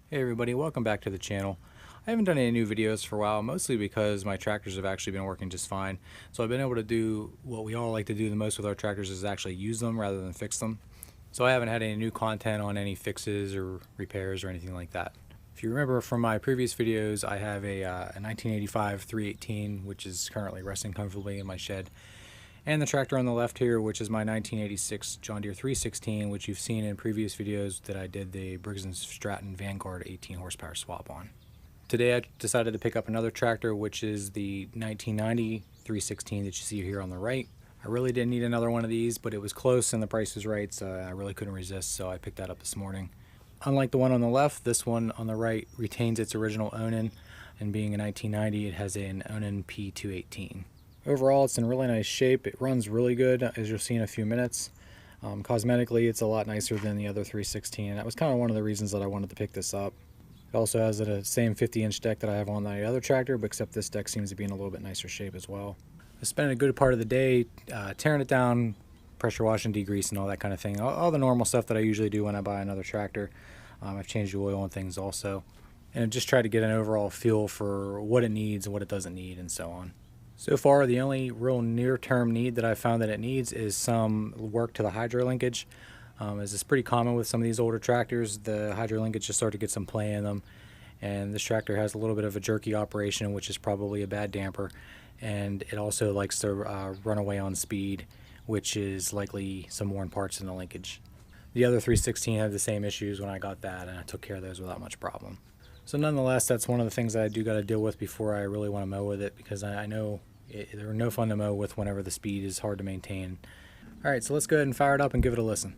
Hey everybody, welcome back to the channel. I haven't done any new videos for a while, mostly because my tractors have actually been working just fine. So I've been able to do what we all like to do the most with our tractors, is actually use them rather than fix them. So I haven't had any new content on any fixes or repairs or anything like that. If you remember from my previous videos, I have a 1985 318, which is currently resting comfortably in my shed. And the tractor on the left here, which is my 1986 John Deere 316, which you've seen in previous videos that I did the Briggs & Stratton Vanguard 18 horsepower swap on. Today I decided to pick up another tractor, which is the 1990 316 that you see here on the right. I really didn't need another one of these, but it was close and the price was right, so I really couldn't resist, so I picked that up this morning. Unlike the one on the left, this one on the right retains its original Onan, and being a 1990, it has an Onan P218. Overall, it's in really nice shape. It runs really good, as you'll see in a few minutes. Cosmetically, it's a lot nicer than the other 316. That was kind of one of the reasons that I wanted to pick this up. It also has the same 50-inch deck that I have on the other tractor, but except this deck seems to be in a little bit nicer shape as well. I spent a good part of the day tearing it down, pressure washing, degreasing, all that kind of thing. All the normal stuff that I usually do when I buy another tractor. I've changed the oil and things also. And just tried to get an overall feel for what it needs and what it doesn't need and so on. So far, the only real near-term need that I've found that it needs is some work to the hydro linkage. As is pretty common with some of these older tractors, the hydro linkage just start to get some play in them. And this tractor has a little bit of a jerky operation, which is probably a bad damper. And it also likes to run away on speed, which is likely some worn parts in the linkage. The other 316 had the same issues when I got that, and I took care of those without much problem. So nonetheless, that's one of the things that I do got to deal with before I really want to mow with it, because I know they're no fun to mow with whenever the speed is hard to maintain. Alright, so let's go ahead and fire it up and give it a listen.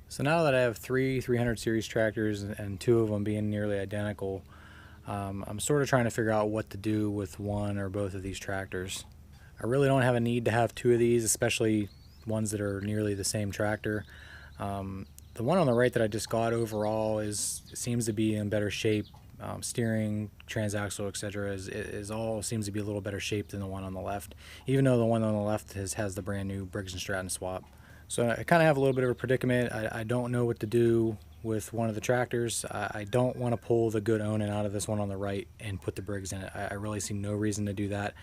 So now that I have three 300 series tractors and two of them being nearly identical, I'm sort of trying to figure out what to do with one or both of these tractors. I really don't have a need to have two of these, especially ones that are nearly the same tractor. The one on the right that I just got overall seems to be in better shape. Steering, transaxle, etc. is all seems to be a little better shape than the one on the left, even though the one on the left has the brand new Briggs & Stratton swap. So I kind of have a little bit of a predicament. I don't know what to do with one of the tractors. I don't want to pull the good Onan out of this one on the right and put the Briggs in it. I really see no reason to do that.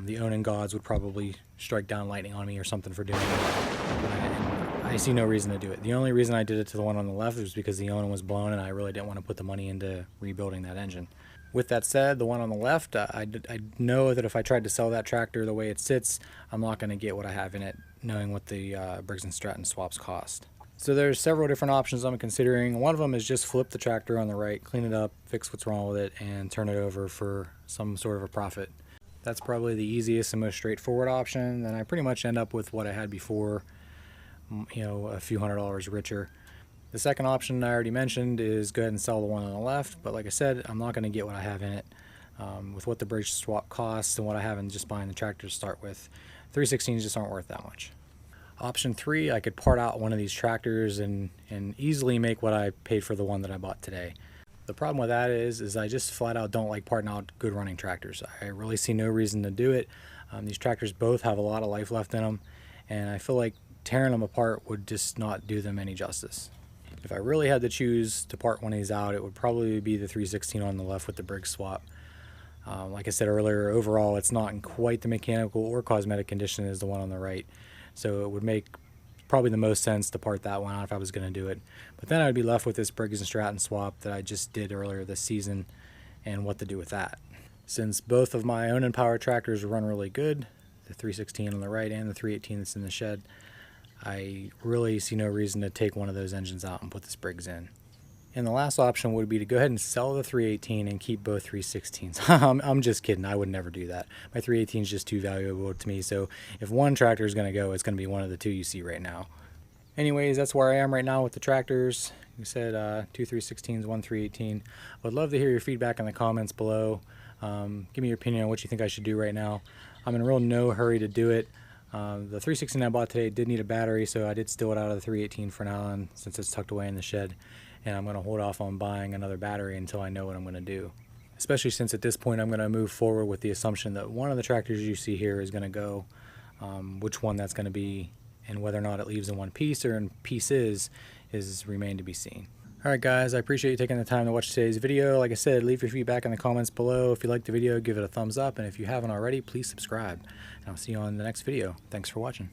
The Onan gods would probably strike down lightning on me or something for doing that. I see no reason to do it. The only reason I did it to the one on the left was because the Onan was blown and I really didn't want to put the money into rebuilding that engine. With that said, the one on the left, I know that if I tried to sell that tractor the way it sits, I'm not going to get what I have in it, knowing what the Briggs & Stratton swaps cost. So there's several different options I'm considering. One of them is just flip the tractor on the right, clean it up, fix what's wrong with it, and turn it over for some sort of a profit. That's probably the easiest and most straightforward option. Then I pretty much end up with what I had before, you know, a few $100s richer. The second option I already mentioned is go ahead and sell the one on the left, but like I said, I'm not going to get what I have in it. With what the Briggs swap costs and what I have in just buying the tractor to start with, 316s just aren't worth that much. Option 3, I could part out one of these tractors and easily make what I paid for the one that I bought today. The problem with that is I just flat out don't like parting out good running tractors. I really see no reason to do it. These tractors both have a lot of life left in them, and I feel like tearing them apart would just not do them any justice. If I really had to choose to part one of these out, it would probably be the 316 on the left with the Briggs swap. Like I said earlier, overall it's not in quite the mechanical or cosmetic condition as the one on the right, so it would make probably the most sense to part that one out if I was going to do it. But then I'd be left with this Briggs & Stratton swap that I just did earlier this season, and what to do with that. Since both of my Onan power tractors run really good, the 316 on the right and the 318 that's in the shed, I really see no reason to take one of those engines out and put the Briggs in. And the last option would be to go ahead and sell the 318 and keep both 316s. I'm just kidding. I would never do that. My 318 is just too valuable to me. So if one tractor is going to go, it's going to be one of the two you see right now. Anyways, that's where I am right now with the tractors. You said 2 316s, 1 318. I would love to hear your feedback in the comments below. Give me your opinion on what you think I should do right now. I'm in a real no hurry to do it. The 316 I bought today did need a battery, so I did steal it out of the 318 for now on, since it's tucked away in the shed. And I'm going to hold off on buying another battery until I know what I'm going to do. Especially since at this point I'm going to move forward with the assumption that one of the tractors you see here is going to go. Which one that's going to be and whether or not it leaves in one piece or in pieces is remain to be seen. Alright guys, I appreciate you taking the time to watch today's video. Like I said, leave your feedback in the comments below. If you liked the video, give it a thumbs up. And if you haven't already, please subscribe. And I'll see you on the next video. Thanks for watching.